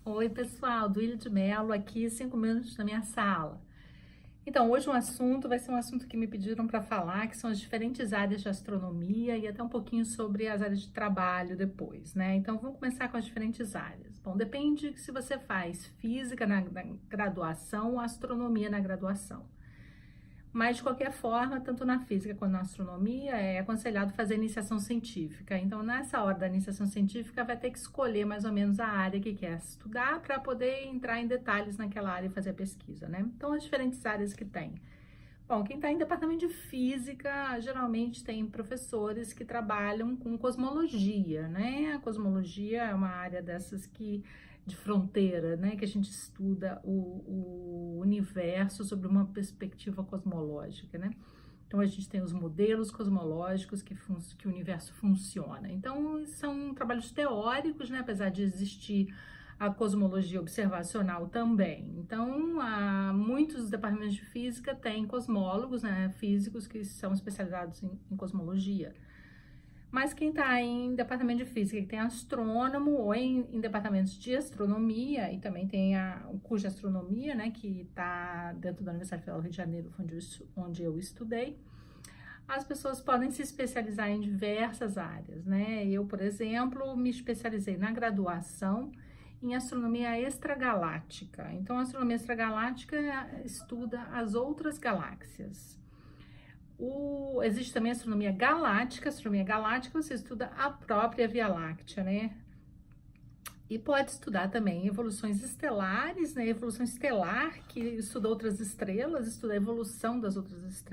Oi, pessoal, Duília de Mello aqui, 5 minutos na minha sala. Então, hoje o assunto vai ser um assunto que me pediram para falar, que são as diferentes áreas de astronomia e até um pouquinho sobre as áreas de trabalho depois, né? Então, vamos começar com as diferentes áreas. Bom, depende se você faz física na graduação ou astronomia na graduação. Mas, de qualquer forma, tanto na física quanto na astronomia, é aconselhado fazer iniciação científica. Então, nessa hora da iniciação científica, vai ter que escolher mais ou menos a área que quer estudar para poder entrar em detalhes naquela área e fazer a pesquisa, né? Então, as diferentes áreas que tem. Bom, quem está em departamento de física, geralmente tem professores que trabalham com cosmologia, né? A cosmologia é uma área dessas que de fronteira, né? Que a gente estuda o universo sobre uma perspectiva cosmológica, né? Então a gente tem os modelos cosmológicos que o universo funciona. Então são trabalhos teóricos, né? Apesar de existir a cosmologia observacional também. Então, muitos departamentos de física têm cosmólogos, né, físicos que são especializados em cosmologia. Mas quem está em departamento de física, que tem astrônomo, ou em departamentos de astronomia, e também tem o curso de astronomia, né, que está dentro da Universidade Federal do Rio de Janeiro, onde eu estudei, as pessoas podem se especializar em diversas áreas, né? Eu, por exemplo, me especializei na graduação em astronomia extragaláctica. Então, a astronomia extragaláctica estuda as outras galáxias. Existe também a astronomia galáctica. A astronomia galáctica você estuda a própria Via Láctea, né? E pode estudar também evoluções estelares, né? Evolução estelar, que estuda outras estrelas, estuda a evolução das outras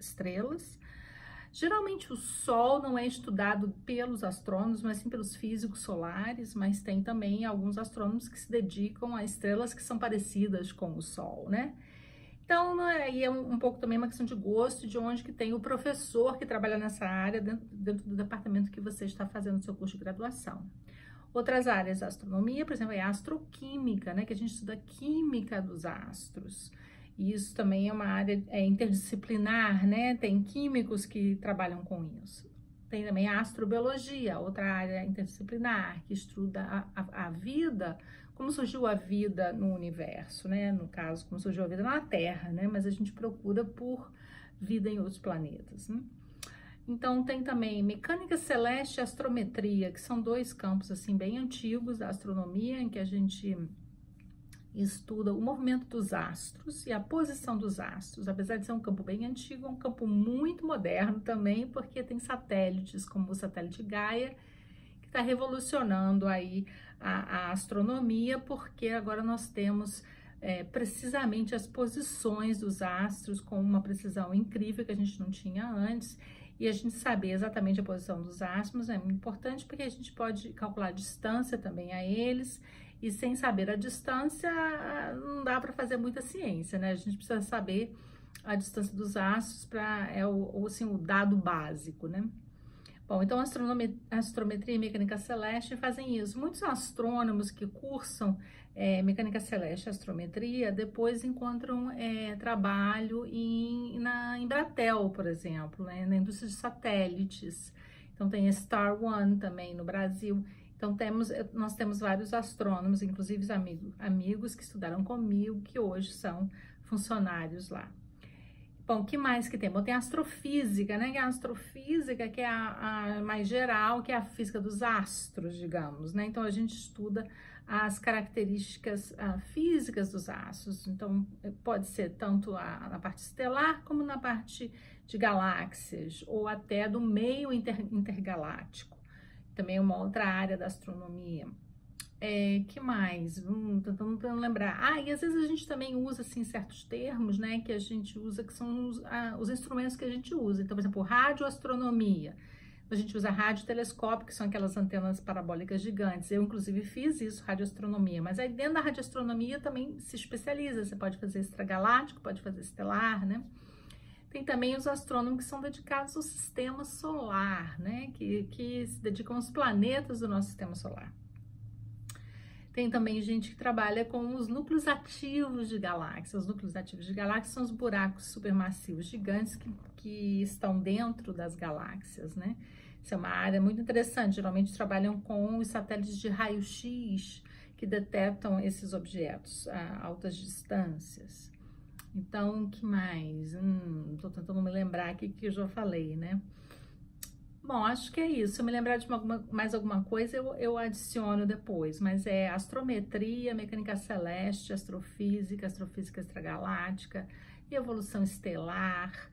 estrelas. Geralmente o Sol não é estudado pelos astrônomos, mas sim pelos físicos solares, mas tem também alguns astrônomos que se dedicam a estrelas que são parecidas com o Sol, né? Então, aí é um pouco também uma questão de gosto, de onde que tem o professor que trabalha nessa área dentro do departamento que você está fazendo o seu curso de graduação. Outras áreas da astronomia, por exemplo, é a astroquímica, né? Que a gente estuda a química dos astros. E isso também é uma área interdisciplinar, né? Tem químicos que trabalham com isso. Tem também a astrobiologia, outra área interdisciplinar, que estuda a vida, como surgiu a vida no universo, né? No caso, como surgiu a vida na Terra, né? Mas a gente procura por vida em outros planetas, né? Então, tem também mecânica celeste e astrometria, que são dois campos, assim, bem antigos da astronomia, em que a gente estuda o movimento dos astros e a posição dos astros. Apesar de ser um campo bem antigo, é um campo muito moderno também, porque tem satélites como o satélite Gaia, que está revolucionando aí a astronomia, porque agora nós temos precisamente as posições dos astros com uma precisão incrível que a gente não tinha antes. E a gente saber exatamente a posição dos astros é muito importante, porque a gente pode calcular a distância também a eles, e sem saber a distância não dá para fazer muita ciência, né? A gente precisa saber a distância dos astros para assim, o dado básico, né? Bom, então astrometria e mecânica celeste fazem isso. Muitos astrônomos que cursam mecânica celeste e astrometria depois encontram trabalho na Embratel, por exemplo, né, na indústria de satélites. Então tem a Star One também no Brasil. Então nós temos vários astrônomos, inclusive amigos que estudaram comigo, que hoje são funcionários lá. Bom, o que mais que tem? Bom, tem a astrofísica, né? Que é a astrofísica, que é a mais geral, que é a física dos astros, digamos, né? Então, a gente estuda as características físicas dos astros. Então, pode ser tanto na parte estelar, como na parte de galáxias, ou até do meio intergaláctico. Também é uma outra área da astronomia. Que mais? Tentando lembrar. E às vezes a gente também usa, assim, certos termos, né, que a gente usa, que são os instrumentos que a gente usa. Então, por exemplo, radioastronomia. A gente usa radiotelescópio, que são aquelas antenas parabólicas gigantes. Eu, inclusive, fiz isso, radioastronomia. Mas aí, dentro da radioastronomia, também se especializa. Você pode fazer extragaláctico, pode fazer estelar, né? Tem também os astrônomos que são dedicados ao sistema solar, né, que se dedicam aos planetas do nosso sistema solar. Tem também gente que trabalha com os núcleos ativos de galáxias. Os núcleos ativos de galáxias são os buracos supermassivos gigantes que estão dentro das galáxias, né? Isso é uma área muito interessante. Geralmente trabalham com os satélites de raio-x, que detectam esses objetos a altas distâncias. Então, o que mais? Tô tentando me lembrar aqui que eu já falei, né? Bom, acho que é isso. Se eu me lembrar de mais alguma coisa, eu adiciono depois. Mas é astrometria, mecânica celeste, astrofísica extragaláctica, evolução estelar,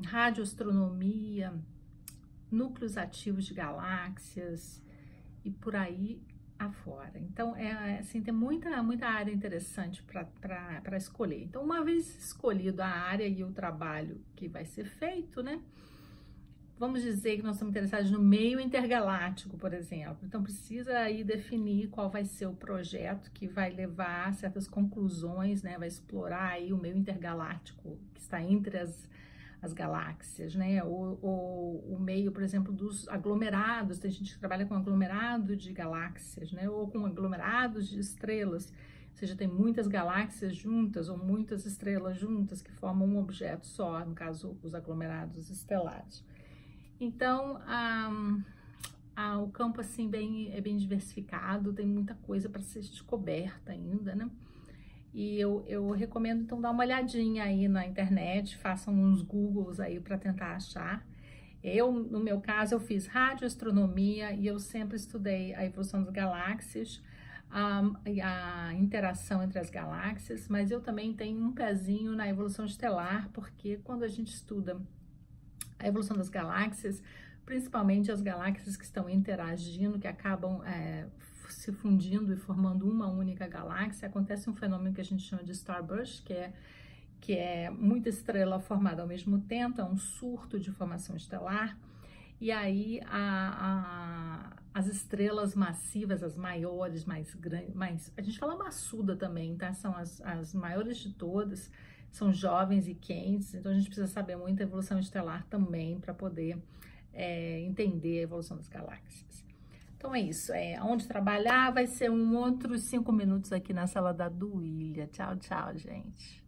radioastronomia, núcleos ativos de galáxias e por aí afora. Então, assim, tem muita área interessante para escolher. Então, uma vez escolhido a área e o trabalho que vai ser feito, né? Vamos dizer que nós estamos interessados no meio intergaláctico, por exemplo. Então, precisa aí definir qual vai ser o projeto que vai levar a certas conclusões, né? Vai explorar aí o meio intergaláctico que está entre as galáxias, né? Ou o meio, por exemplo, dos aglomerados. Tem gente que trabalha com aglomerado de galáxias, né? Ou com aglomerados de estrelas. Ou seja, tem muitas galáxias juntas ou muitas estrelas juntas que formam um objeto só, no caso, os aglomerados estelares. Então, o campo assim é bem diversificado, tem muita coisa para ser descoberta ainda, né? E eu recomendo então dar uma olhadinha aí na internet, façam uns Googles aí para tentar achar. No meu caso, eu fiz radioastronomia e eu sempre estudei a evolução das galáxias, a interação entre as galáxias, mas eu também tenho um pezinho na evolução estelar, porque quando a gente estuda a evolução das galáxias, principalmente as galáxias que estão interagindo, que acabam se fundindo e formando uma única galáxia, acontece um fenômeno que a gente chama de starburst, que é muita estrela formada ao mesmo tempo, é um surto de formação estelar, e aí as estrelas massivas, as maiores, mais grandes, a gente fala maçuda também, tá? São as maiores de todas, são jovens e quentes, então a gente precisa saber muito a evolução estelar também para poder entender a evolução das galáxias. Então é isso, onde trabalhar vai ser outros 5 minutos aqui na sala da Duília. Tchau, tchau, gente.